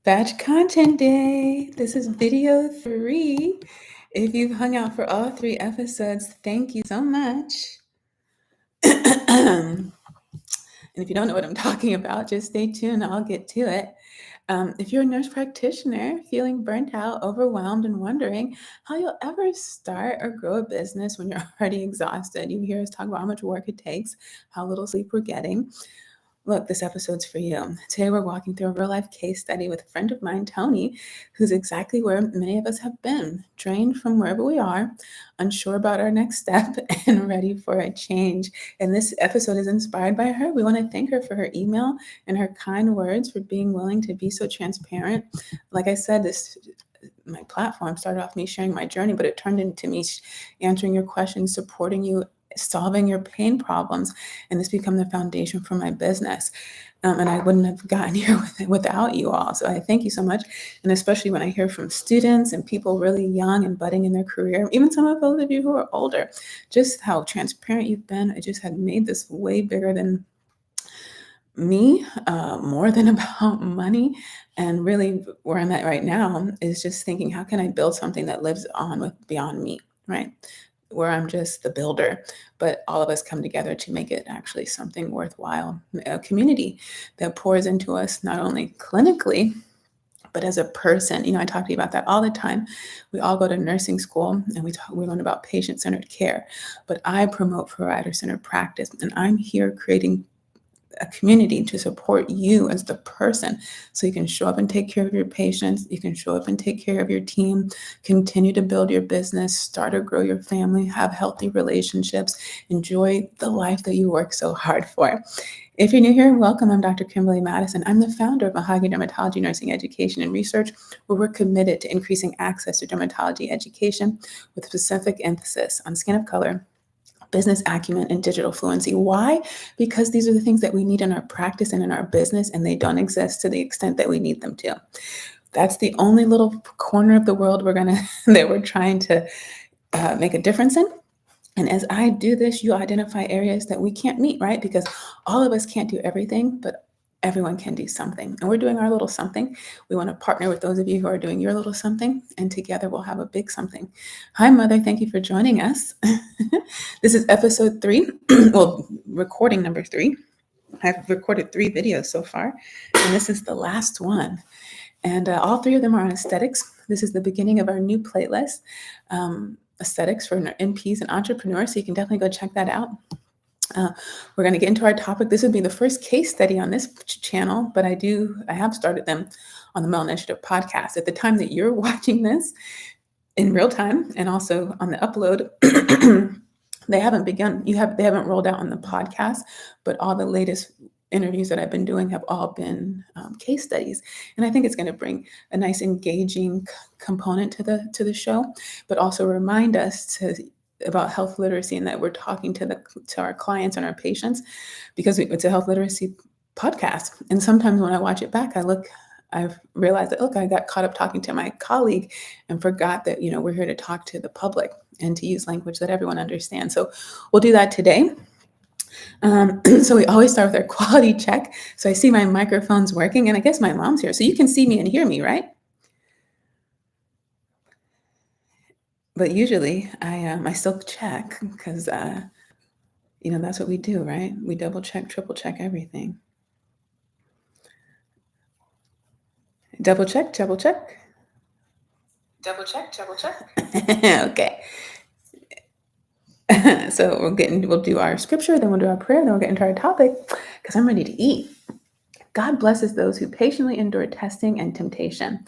Batch content day. This is video 3. If you've hung out for all 3 episodes, thank you so much. And if you don't know what I'm talking about, just stay tuned. I'll get to it. If you're a nurse practitioner feeling burnt out, overwhelmed, and wondering how you'll ever start or grow a business when you're already exhausted, you hear us talk about how much work it takes, how little sleep we're getting. Look, this episode's for you. Today, we're walking through a real life case study with a friend of mine, Toni, who's exactly where many of us have been, drained from wherever we are, unsure about our next step, and ready for a change. And this episode is inspired by her. We want to thank her for her email and her kind words, for being willing to be so transparent. Like I said, my platform started off me sharing my journey, but it turned into me answering your questions, supporting you, solving your pain problems, and this become the foundation for my business. And I wouldn't have gotten here without you all. So I thank you so much. And especially when I hear from students and people really young and budding in their career, even some of those of you who are older, just how transparent you've been. It just had made this way bigger than me, more than about money. And really where I'm at right now is just thinking, how can I build something that lives on with beyond me, right? Where I'm just the builder, but all of us come together to make it actually something worthwhile, a community that pours into us, not only clinically, but as a person. I talk to you about that all the time. We all go to nursing school and we learn about patient-centered care, but I promote provider-centered practice, and I'm here creating a community to support you as the person, so you can show up and take care of your patients, you can show up and take care of your team, continue to build your business, start or grow your family, have healthy relationships, enjoy the life that you work so hard for. If you're new here, welcome. I'm Dr. Kimberly Madison. I'm the founder of Mahogany Dermatology Nursing Education and Research, where we're committed to increasing access to dermatology education with specific emphasis on skin of color, business acumen, and digital fluency. Why? Because these are the things that we need in our practice and in our business, and they don't exist to the extent that we need them to. That's the only little corner of the world that we're trying to make a difference in. And as I do this, you identify areas that we can't meet, right? Because all of us can't do everything, but everyone can do something. And we're doing our little something. We want to partner with those of you who are doing your little something, and together we'll have a big something. Hi, Mother. Thank you for joining us. This is episode 3, well, recording number 3. I've recorded 3 videos so far, and this is the last one. And all 3 of them are on aesthetics. This is the beginning of our new playlist, aesthetics for NPs and entrepreneurs. So you can definitely go check that out. We're going to get into our topic. This would be the first case study on this channel, but I have started them on the Mel Initiative podcast. At the time that you're watching this in real time, and also on the upload, they haven't begun. They haven't rolled out on the podcast, but all the latest interviews that I've been doing have all been case studies, and I think it's going to bring a nice, engaging component to the show, but also remind us about health literacy, and that we're talking to our clients and our patients, because it's a health literacy podcast. And sometimes when I watch it back, I've realized that, I got caught up talking to my colleague and forgot that, we're here to talk to the public and to use language that everyone understands. So we'll do that today. So we always start with our quality check. So I see my microphone's working, and I guess my mom's here. So you can see me and hear me, right? But usually I still check, because, that's what we do, right? We double check, triple check everything. Double check, double check. Double check, double check. Okay. So we'll do our scripture, then we'll do our prayer, then we'll get into our topic, because I'm ready to eat. God blesses those who patiently endure testing and temptation.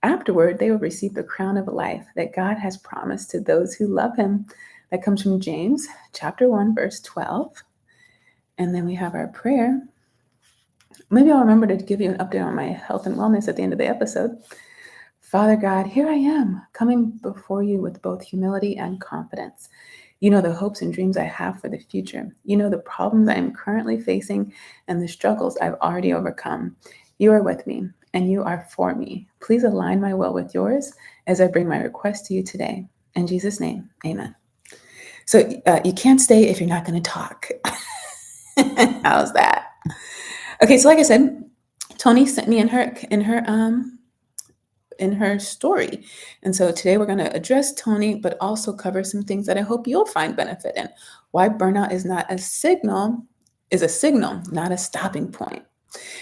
Afterward, they will receive the crown of life that God has promised to those who love him. That comes from James chapter 1, verse 12. And then we have our prayer. Maybe I'll remember to give you an update on my health and wellness at the end of the episode. Father God, here I am, coming before you with both humility and confidence. You know the hopes and dreams I have for the future. You know the problems I am currently facing and the struggles I've already overcome. You are with me, and you are for me. Please align my will with yours as I bring my request to you today. In Jesus' name, amen. So you can't stay if you're not going to talk. How's that? Okay, so like I said, Toni sent me in her in her story. And so today we're going to address Toni, but also cover some things that I hope you'll find benefit in. Why burnout is a signal, not a stopping point.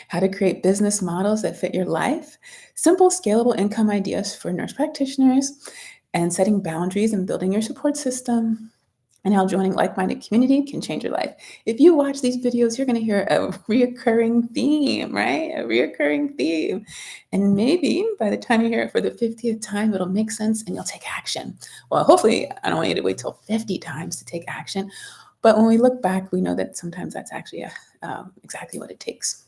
How to create business models that fit your life, simple, scalable income ideas for nurse practitioners, and setting boundaries and building your support system, and how joining like-minded community can change your life. If you watch these videos, you're going to hear a reoccurring theme, right? A reoccurring theme. And maybe by the time you hear it for the 50th time, it'll make sense and you'll take action. Well, hopefully, I don't want you to wait till 50 times to take action. But when we look back, we know that sometimes that's actually exactly what it takes.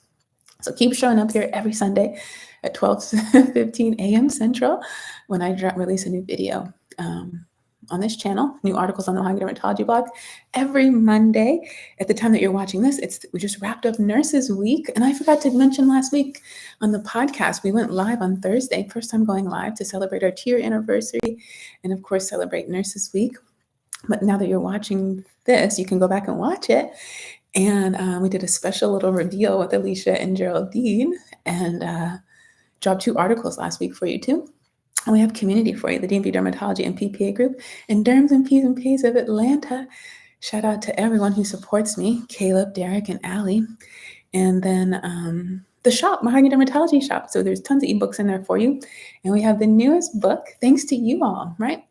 So keep showing up here every Sunday at 12:15 a.m. Central when I release a new video on this channel. New articles on the Ohio Dermatology blog every Monday. At the time that you're watching this, we just wrapped up Nurses Week. And I forgot to mention last week on the podcast, we went live on Thursday, first time going live to celebrate our 2-year anniversary and, of course, celebrate Nurses Week. But now that you're watching this, you can go back and watch it. And we did a special little reveal with Alicia and Geraldine and dropped 2 articles last week for you too. And we have community for you, the DMV Dermatology and PPA group and Derms and P's and P's of Atlanta. Shout out to everyone who supports me, Caleb, Derek, and Allie. And then the shop, Mahogany Dermatology shop. So there's tons of ebooks in there for you. And we have the newest book, thanks to you all, right?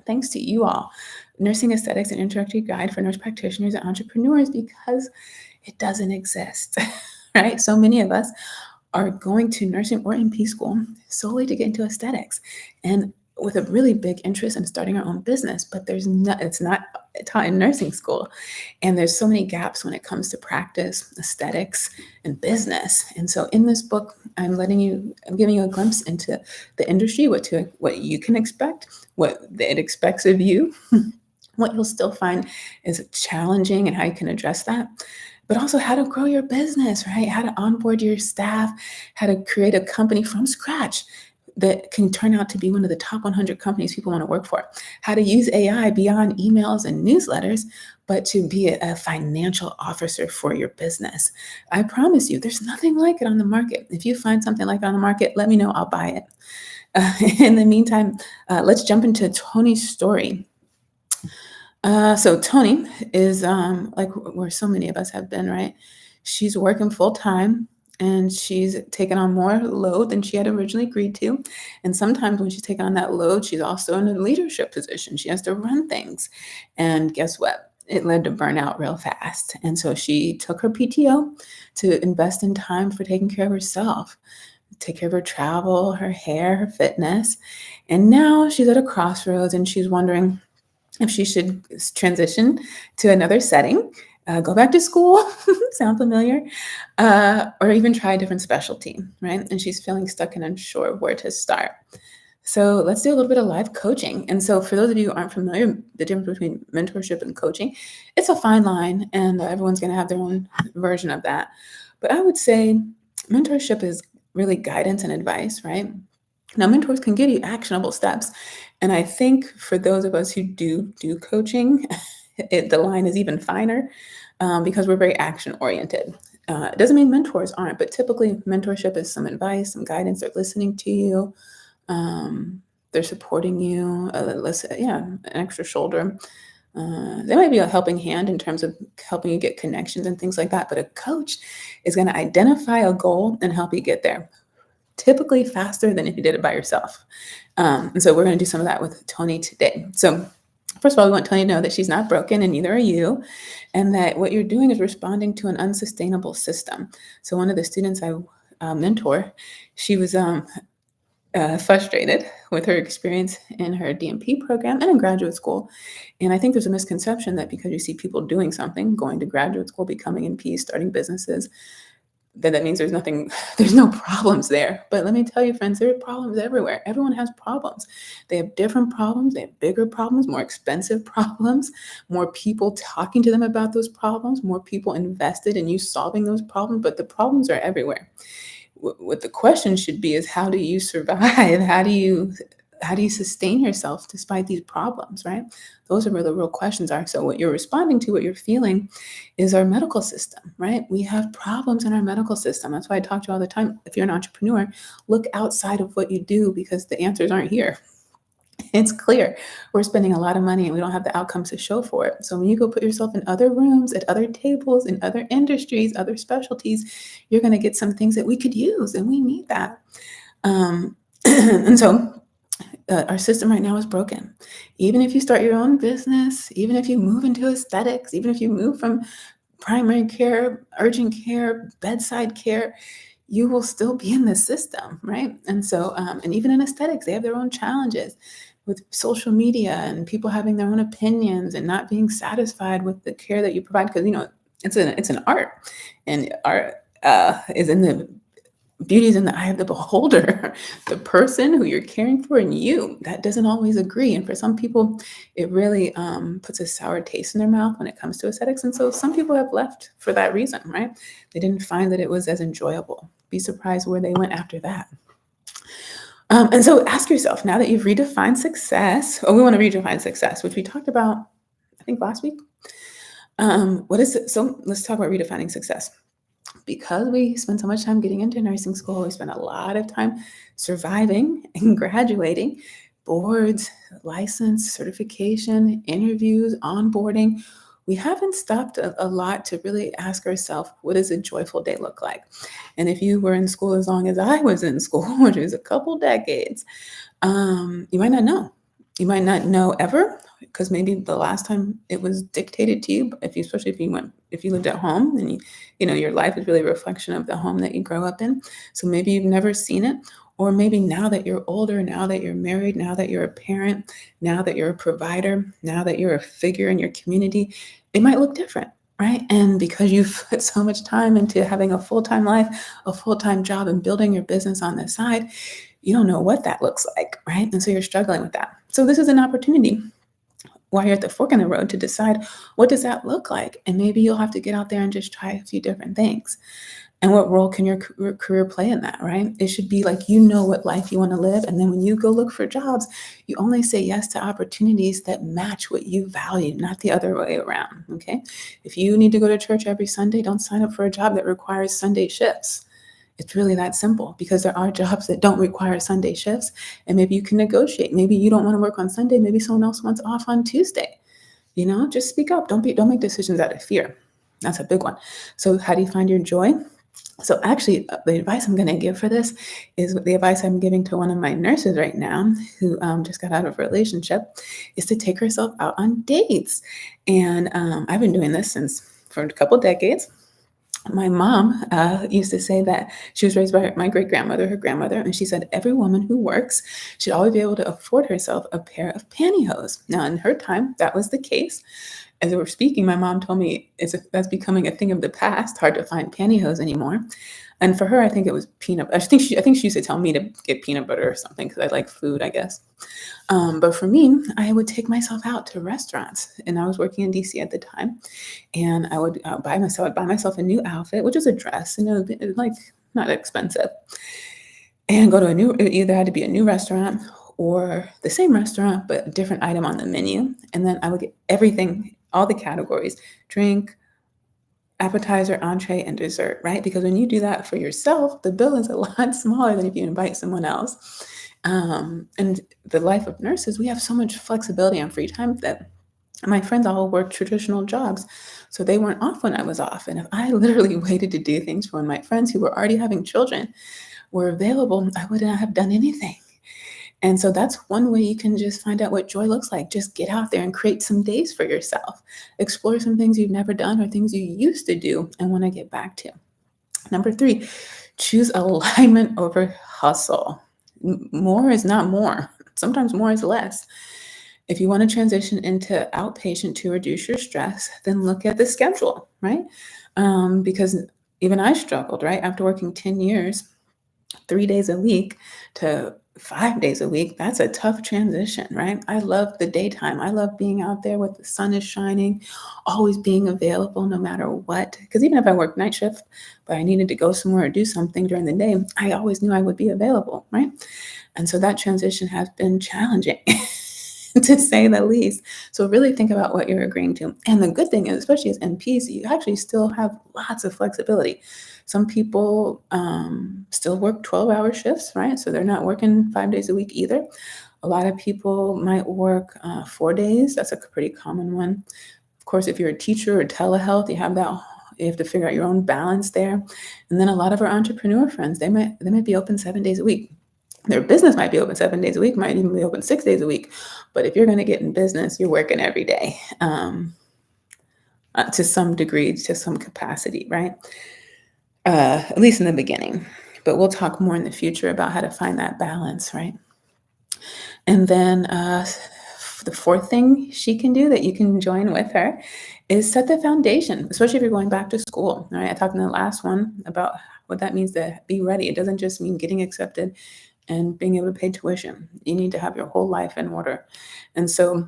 Thanks to you all. Nursing Aesthetics, an introductory guide for nurse practitioners and entrepreneurs, because it doesn't exist, right? So many of us are going to nursing or NP school solely to get into aesthetics and with a really big interest in starting our own business, but it's not taught in nursing school. And there's so many gaps when it comes to practice, aesthetics, and business. And so in this book, I'm giving you a glimpse into the industry, what you can expect, what it expects of you, what you'll still find is challenging and how you can address that, but also how to grow your business, right? How to onboard your staff, how to create a company from scratch that can turn out to be one of the top 100 companies people want to work for, how to use AI beyond emails and newsletters, but to be a financial officer for your business. I promise you, there's nothing like it on the market. If you find something like it on the market, let me know, I'll buy it. In the meantime, let's jump into Toni's story. So Toni is like where so many of us have been, right? She's working full time and she's taken on more load than she had originally agreed to. And sometimes when she's taken on that load, she's also in a leadership position. She has to run things. And guess what? It led to burnout real fast. And so she took her PTO to invest in time for taking care of herself, take care of her travel, her hair, her fitness. And now she's at a crossroads and she's wondering if she should transition to another setting, go back to school, sound familiar, or even try a different specialty, right? And she's feeling stuck and unsure of where to start. So let's do a little bit of live coaching. And so for those of you who aren't familiar, the difference between mentorship and coaching, it's a fine line and everyone's going to have their own version of that. But I would say mentorship is really guidance and advice, right? Now, mentors can give you actionable steps. And I think for those of us who do coaching, the line is even finer because we're very action-oriented. It doesn't mean mentors aren't, but typically mentorship is some advice, some guidance. They're listening to you. They're supporting you. An extra shoulder. They might be a helping hand in terms of helping you get connections and things like that. But a coach is going to identify a goal and help you get there, typically faster than if you did it by yourself. And so we're going to do some of that with Toni today. So first of all, we want Toni to know that she's not broken and neither are you, and that what you're doing is responding to an unsustainable system. So one of the students I mentor, she was frustrated with her experience in her DMP program and in graduate school. And I think there's a misconception that because you see people doing something, going to graduate school, becoming NPs, starting businesses, that means there's no problems there. But let me tell you, friends, there are problems everywhere. Everyone has problems. They have different problems. They have bigger problems, more expensive problems, more people talking to them about those problems, more people invested in you solving those problems. But the problems are everywhere. What the question should be is, how do you survive? How do you how do you sustain yourself despite these problems, right? Those are where the real questions are. So what you're responding to, what you're feeling, is our medical system, right? We have problems in our medical system. That's why I talk to you all the time. If you're an entrepreneur, look outside of what you do because the answers aren't here. It's clear we're spending a lot of money and we don't have the outcomes to show for it. So when you go put yourself in other rooms, at other tables, in other industries, other specialties, you're going to get some things that we could use, and we need that. And so our system right now is broken. Even if you start your own business, even if you move into aesthetics, even if you move from primary care, urgent care, bedside care, you will still be in the system, right? And so, and even in aesthetics, they have their own challenges with social media and people having their own opinions and not being satisfied with the care that you provide. Because it's an art, and art is in the beauty is in the eye of the beholder. The person who you're caring for and you, that doesn't always agree. And for some people, it really puts a sour taste in their mouth when it comes to aesthetics. And so some people have left for that reason, right? They didn't find that it was as enjoyable. Be surprised where they went after that. And so ask yourself, now that you've redefined success, we want to redefine success, which we talked about, I think last week. What is it? So let's talk about redefining success. Because we spend so much time getting into nursing school, we spend a lot of time surviving and graduating, boards, license, certification, interviews, onboarding. We haven't stopped a lot to really ask ourselves, what does a joyful day look like? And if you were in school as long as I was in school, which is a couple decades, you might not know. You might not know ever, because maybe the last time it was dictated to you, especially if you lived at home, and your life is really a reflection of the home that you grow up in. So maybe you've never seen it, or maybe now that you're older, now that you're married, now that you're a parent, now that you're a provider, now that you're a figure in your community, it might look different, right? And because you've put so much time into having a full-time life, a full-time job, and building your business on the side, you don't know what that looks like, right? And so you're struggling with that. So this is an opportunity while you're at the fork in the road to decide, what does that look like? And maybe you'll have to get out there and just try a few different things. And what role can your career play in that, right? It should be like, what life you want to live. And then when you go look for jobs, you only say yes to opportunities that match what you value, not the other way around, okay? If you need to go to church every Sunday, don't sign up for a job that requires Sunday shifts. It's really that simple, because there are jobs that don't require Sunday shifts, and maybe you can negotiate. Maybe you don't want to work on Sunday. Maybe someone else wants off on Tuesday. Just speak up. Don't make decisions out of fear. That's a big one. So how do you find your joy? So actually, the advice I'm going to give for this is the advice I'm giving to one of my nurses right now, who just got out of a relationship, is to take herself out on dates. And I've been doing this for a couple decades. My mom used to say that she was raised by my great-grandmother, her grandmother, and she said every woman who works should always be able to afford herself a pair of pantyhose. Now, in her time, that was the case. As we were speaking, my mom told me that's becoming a thing of the past, hard to find pantyhose anymore. And for her, I think it was peanut. I think she used to tell me to get peanut butter or something because I like food, I guess. But for me, I would take myself out to restaurants, and I was working in DC at the time, and I would buy myself a new outfit, which was a dress, and it was like not expensive, and go to it either had to be a new restaurant or the same restaurant but a different item on the menu, and then I would get everything, all the categories: drink, appetizer, entree, and dessert, right? Because when you do that for yourself, the bill is a lot smaller than if you invite someone else. And the life of nurses, we have so much flexibility and free time that my friends all work traditional jobs. So they weren't off when I was off. And if I literally waited to do things for when my friends who were already having children were available, I would not have done anything. And so that's one way you can just find out what joy looks like. Just get out there and create some days for yourself. Explore some things you've never done or things you used to do and want to get back to. Number 3, choose alignment over hustle. More is not more. Sometimes more is less. If you want to transition into outpatient to reduce your stress, then look at the schedule, right? Because even I struggled, right? After working 10 years, 3 days a week to 5 days a week, that's a tough transition, right? I love the daytime. I love being out there with the sun is shining, always being available no matter what. Because even if I worked night shift, but I needed to go somewhere or do something during the day, I always knew I would be available, right? And so that transition has been challenging. To say the least. So really think about what you're agreeing to. And the good thing is, especially as NPs, you actually still have lots of flexibility. Some people still work 12-hour shifts, right? So they're not working 5 days a week either. A lot of people might work 4 days. That's a pretty common one. Of course, if you're a teacher or telehealth, you have to figure out your own balance there. And then a lot of our entrepreneur friends, they might be open 7 days a week. Their business might be open 7 days a week, might even be open 6 days a week. But if you're going to get in business, you're working every day to some degree, to some capacity, right? At least in the beginning. But we'll talk more in the future about how to find that balance, right? And then the fourth thing she can do that you can join with her is set the foundation, especially if you're going back to school. Right? I talked in the last one about what that means to be ready. It doesn't just mean getting accepted and being able to pay tuition. You need to have your whole life in order. And so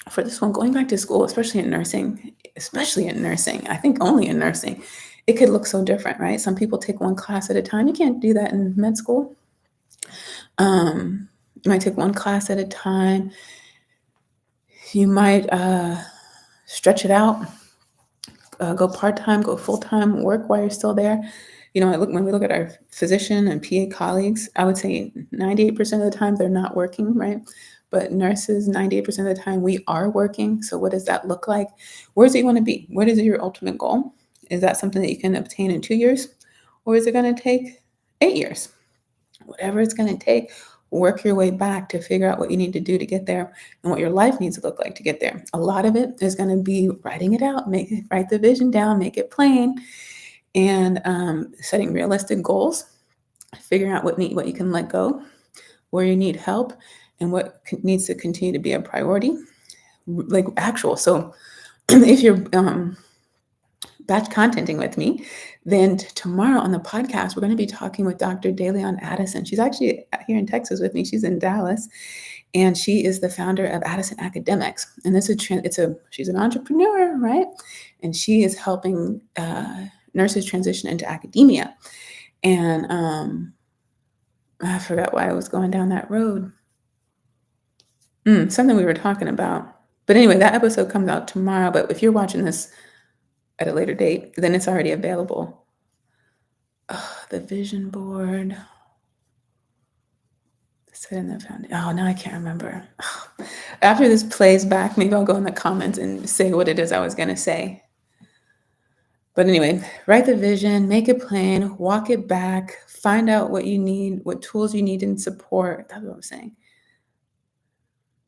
for this one, going back to school, especially in nursing, I think only in nursing, it could look so different, right? Some people take one class at a time. You can't do that in med school. You might take one class at a time. You might stretch it out, go part-time, go full-time, work while you're still there. When we look at our physician and PA colleagues, I would say 98% of the time they're not working, right? But nurses, 98% of the time we are working. So what does that look like? Where do you want to be? What is your ultimate goal? Is that something that you can obtain in 2 years? Or is it going to take 8 years? Whatever it's going to take, work your way back to figure out what you need to do to get there and what your life needs to look like to get there. A lot of it is going to be writing it out, write the vision down, make it plain, and setting realistic goals, figuring out what you can let go, where you need help, and what needs to continue to be a priority, like actual. So if you're batch contenting with me, then tomorrow on the podcast, we're going to be talking with Dr. DeLeon Addison. She's actually here in Texas with me. She's in Dallas, and she is the founder of Addison Academics. And she's an entrepreneur, right? And she is helping nurses transition into academia. And I forgot why I was going down that road. Something we were talking about. But anyway, that episode comes out tomorrow. But if you're watching this at a later date, then it's already available. The vision board. Set in the foundation. Oh, now I can't remember. After this plays back, maybe I'll go in the comments and say what it is I was going to say. But anyway, write the vision, make it plain, walk it back, find out what you need, what tools you need in support. That's what I'm saying.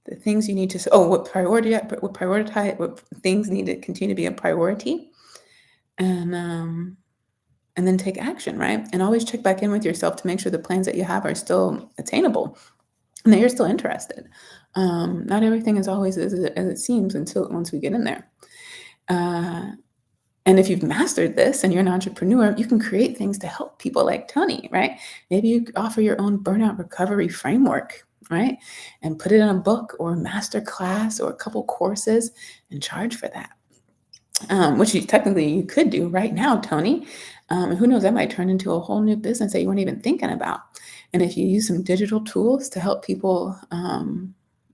The things you need to, what things need to continue to be a priority. And then take action, right? And always check back in with yourself to make sure the plans that you have are still attainable and that you're still interested. Not everything is always as it seems once we get in there. And if you've mastered this and you're an entrepreneur, you can create things to help people like Toni, right? Maybe you offer your own burnout recovery framework, right? And put it in a book or a master class or a couple courses and charge for that. Which you could do right now, Toni. And who knows, that might turn into a whole new business that you weren't even thinking about. And if you use some digital tools to help people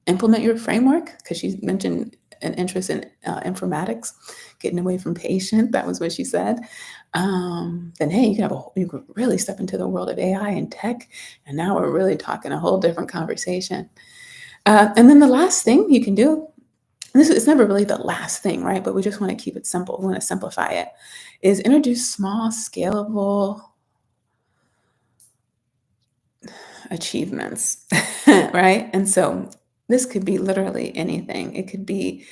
implement your framework, because she mentioned an interest in informatics, getting away from patient, that was what she said, then hey, you could really step into the world of AI and tech. And now we're really talking a whole different conversation. And then the last thing you can do, it's never really the last thing, right? But we just want to keep it simple. We want to simplify it, is introduce small, scalable achievements, right? And so this could be literally anything. It could be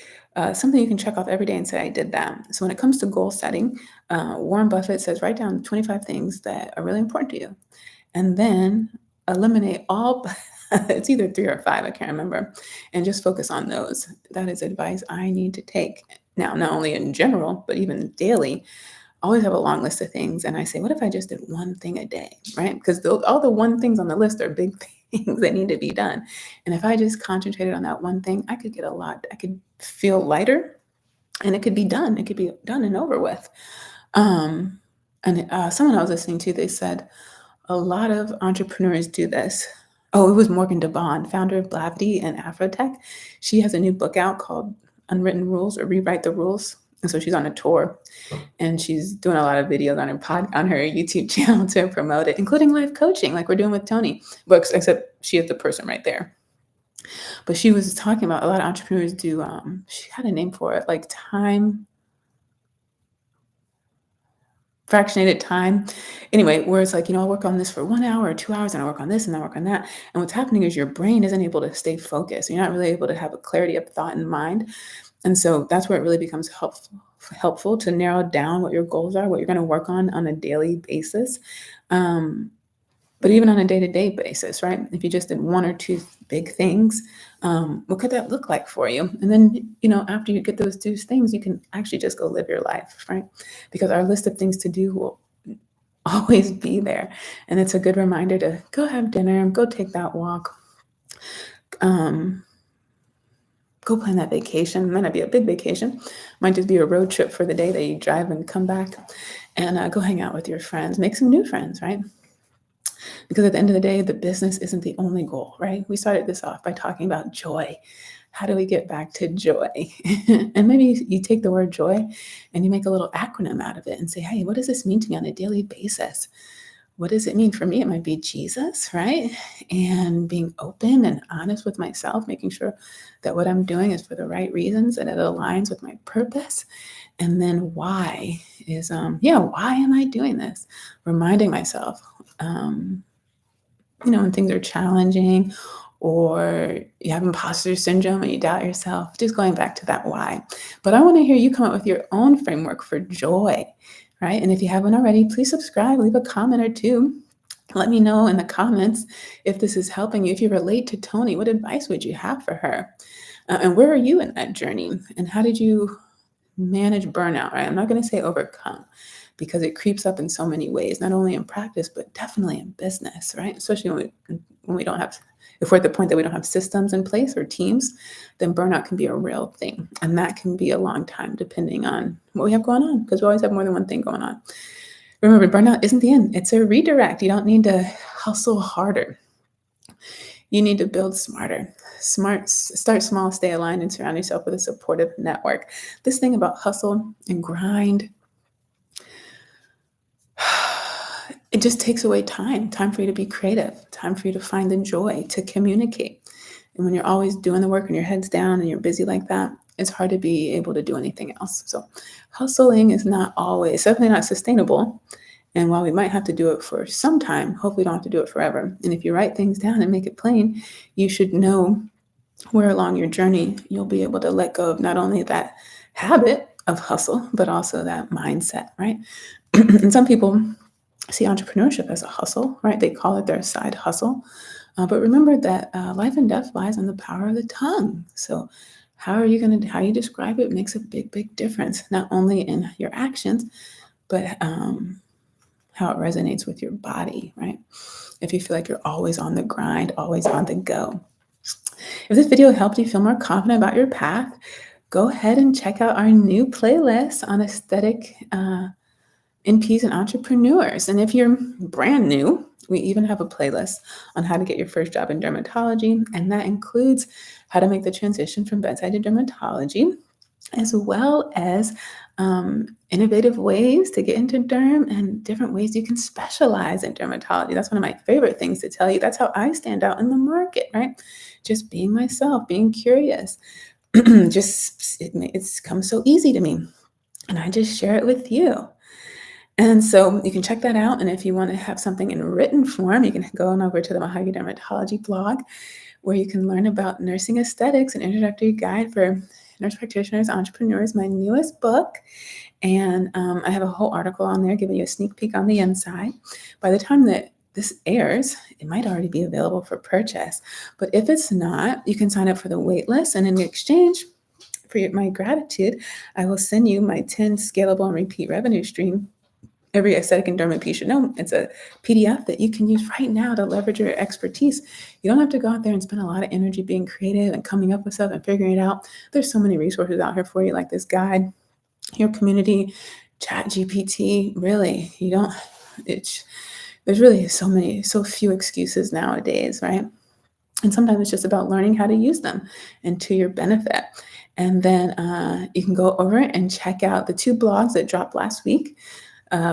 something you can check off every day and say, I did that. So when it comes to goal setting, Warren Buffett says, write down 25 things that are really important to you. And then eliminate all, it's either 3 or 5, I can't remember, and just focus on those. That is advice I need to take. Now, not only in general, but even daily, I always have a long list of things. And I say, what if I just did one thing a day, right? Because all the one things on the list are big things that need to be done. And if I just concentrated on that one thing, I could get a lot. I could feel lighter and it could be done. It could be done and over with. And someone I was listening to, they said, a lot of entrepreneurs do this. Oh, it was Morgan DeBond, founder of Blavity and Afrotech. She has a new book out called Unwritten Rules or Rewrite the Rules. And so she's on a tour and she's doing a lot of videos on her YouTube channel to promote it, including life coaching, like we're doing with Toni. But except she is the person right there. But she was talking about a lot of entrepreneurs do. She had a name for it, like fractionated time. Anyway, where it's like, I'll work on this for 1 hour or 2 hours and I work on this and I work on that. And what's happening is your brain isn't able to stay focused. You're not really able to have a clarity of thought in mind. And so that's where it really becomes helpful to narrow down what your goals are, what you're going to work on a daily basis. But even on a day-to-day basis, right? If you just did one or two big things, what could that look like for you? And then, after you get those two things, you can actually just go live your life, right? Because our list of things to do will always be there. And it's a good reminder to go have dinner, go take that walk, go plan that vacation. It might not be a big vacation. Might just be a road trip for the day that you drive and come back and go hang out with your friends, make some new friends, right? Because at the end of the day, the business isn't the only goal, right? We started this off by talking about joy. How do we get back to joy? And maybe you take the word joy and you make a little acronym out of it and say, hey, what does this mean to me on a daily basis? What does it mean? For me, it might be Jesus, right? And being open and honest with myself, making sure that what I'm doing is for the right reasons and it aligns with my purpose. And then why is, why am I doing this? Reminding myself, when things are challenging or you have imposter syndrome and you doubt yourself, just going back to that why. But I want to hear you come up with your own framework for joy, right? And if you haven't already, please subscribe, leave a comment or two. Let me know in the comments if this is helping you. If you relate to Toni, what advice would you have for her? And where are you in that journey? And how did you manage burnout, right? I'm not going to say overcome because it creeps up in so many ways, not only in practice, but definitely in business, right? Especially when we don't have, if we're at the point that we don't have systems in place or teams, then burnout can be a real thing. And that can be a long time depending on what we have going on, because we always have more than one thing going on. Remember, burnout isn't the end. It's a redirect. You don't need to hustle harder. You need to build smarter. Start small, stay aligned, and surround yourself with a supportive network. This thing about hustle and grind, it just takes away time for you to be creative, time for you to find the joy, to communicate. And when you're always doing the work and your head's down and you're busy like that, it's hard to be able to do anything else. So hustling is definitely not sustainable. And while we might have to do it for some time, hopefully we don't have to do it forever. And if you write things down and make it plain, you should know where along your journey you'll be able to let go of not only that habit of hustle, but also that mindset, right? And some people see entrepreneurship as a hustle, right? They call it their side hustle. But remember that life and death lies in the power of the tongue. So how you describe it makes a big, big difference, not only in your actions, but how it resonates with your body, right? If you feel like you're always on the grind, always on the go. If this video helped you feel more confident about your path, go ahead and check out our new playlist on aesthetic NPs and entrepreneurs. And if you're brand new, we even have a playlist on how to get your first job in dermatology. And that includes how to make the transition from bedside to dermatology, as well as innovative ways to get into derm and different ways you can specialize in dermatology. That's one of my favorite things to tell you. That's how I stand out in the market, right? Just being myself, being curious. It's come so easy to me. And I just share it with you. And so you can check that out. And if you want to have something in written form, you can go on over to the Mahogany Dermatology blog, where you can learn about nursing aesthetics, an introductory guide for nurse practitioners, entrepreneurs, my newest book. And I have a whole article on there giving you a sneak peek on the inside. By the time that this airs, it might already be available for purchase. But if it's not, you can sign up for the wait list. And in exchange for my gratitude, I will send you my 10 scalable and repeat revenue stream. Every aesthetic and derm piece should know. It's a PDF that you can use right now to leverage your expertise. You don't have to go out there and spend a lot of energy being creative and coming up with stuff and figuring it out. There's so many resources out here for you, like this guide, your community, Chat GPT. Really, there's really so few excuses nowadays, right? And sometimes it's just about learning how to use them and to your benefit. And then you can go over and check out the 2 blogs that dropped last week,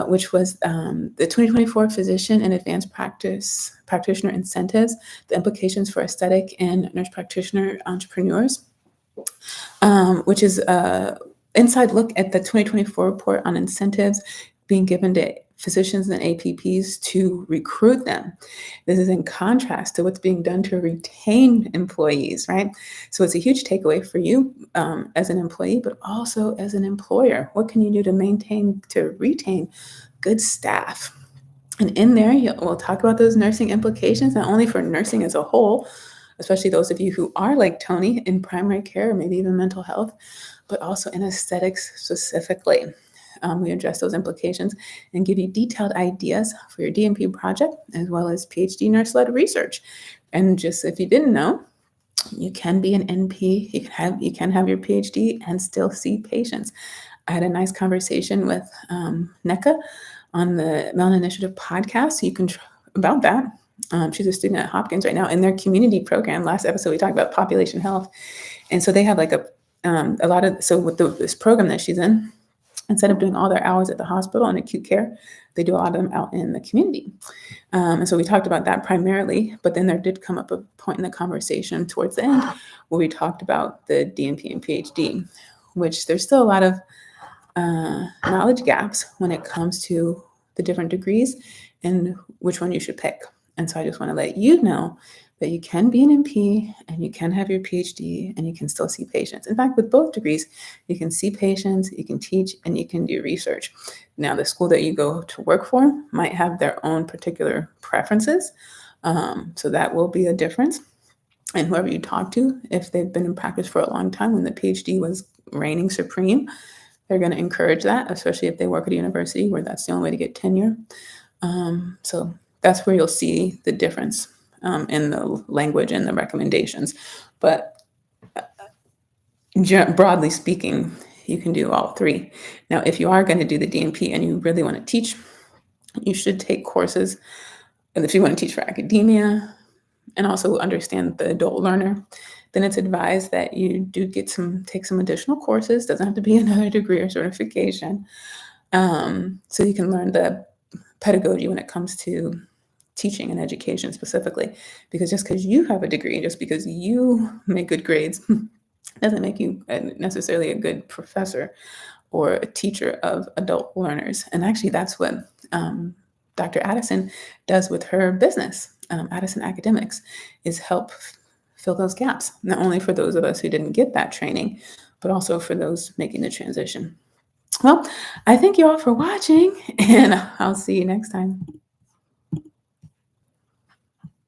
which was the 2024 Physician and Advanced Practice Practitioner Incentives, the implications for aesthetic and nurse practitioner entrepreneurs, which is a inside look at the 2024 report on incentives being given to physicians and APPs to recruit them. This is in contrast to what's being done to retain employees, right? So it's a huge takeaway for you as an employee, but also as an employer. What can you do to retain good staff? And in there, we'll talk about those nursing implications, not only for nursing as a whole, especially those of you who are like Toni in primary care, or maybe even mental health, but also in aesthetics specifically. We address those implications and give you detailed ideas for your DNP project, as well as PhD nurse-led research. And just if you didn't know, you can be an NP, you can have your PhD and still see patients. I had a nice conversation with NECA on the Melanin Initiative podcast. So you can about that. She's a student at Hopkins right now in their community program. Last episode we talked about population health, and so they have like a lot of with this program that she's in. Instead of doing all their hours at the hospital and acute care, they do a lot of them out in the community. And so we talked about that primarily, but then there did come up a point in the conversation towards the end where we talked about the DNP and PhD, which there's still a lot of knowledge gaps when it comes to the different degrees and which one you should pick. And so I just want to let you know that you can be an MP and you can have your PhD and you can still see patients. In fact, with both degrees, you can see patients, you can teach, and you can do research. Now, the school that you go to work for might have their own particular preferences. So that will be a difference. And whoever you talk to, if they've been in practice for a long time when the PhD was reigning supreme, they're going to encourage that, especially if they work at a university where that's the only way to get tenure. So that's where you'll see the difference in the language and the recommendations. But broadly speaking, you can do all 3. Now, if you are going to do the DNP and you really want to teach, you should take courses. And if you want to teach for academia and also understand the adult learner, then it's advised that you do take some additional courses. Doesn't have to be another degree or certification. So you can learn the pedagogy when it comes to teaching and education specifically, because just because you have a degree, just because you make good grades, doesn't make you necessarily a good professor or a teacher of adult learners. And actually, that's what Dr. Addison does with her business, Addison Academics, is help fill those gaps, not only for those of us who didn't get that training, but also for those making the transition. Well, I thank you all for watching, and I'll see you next time.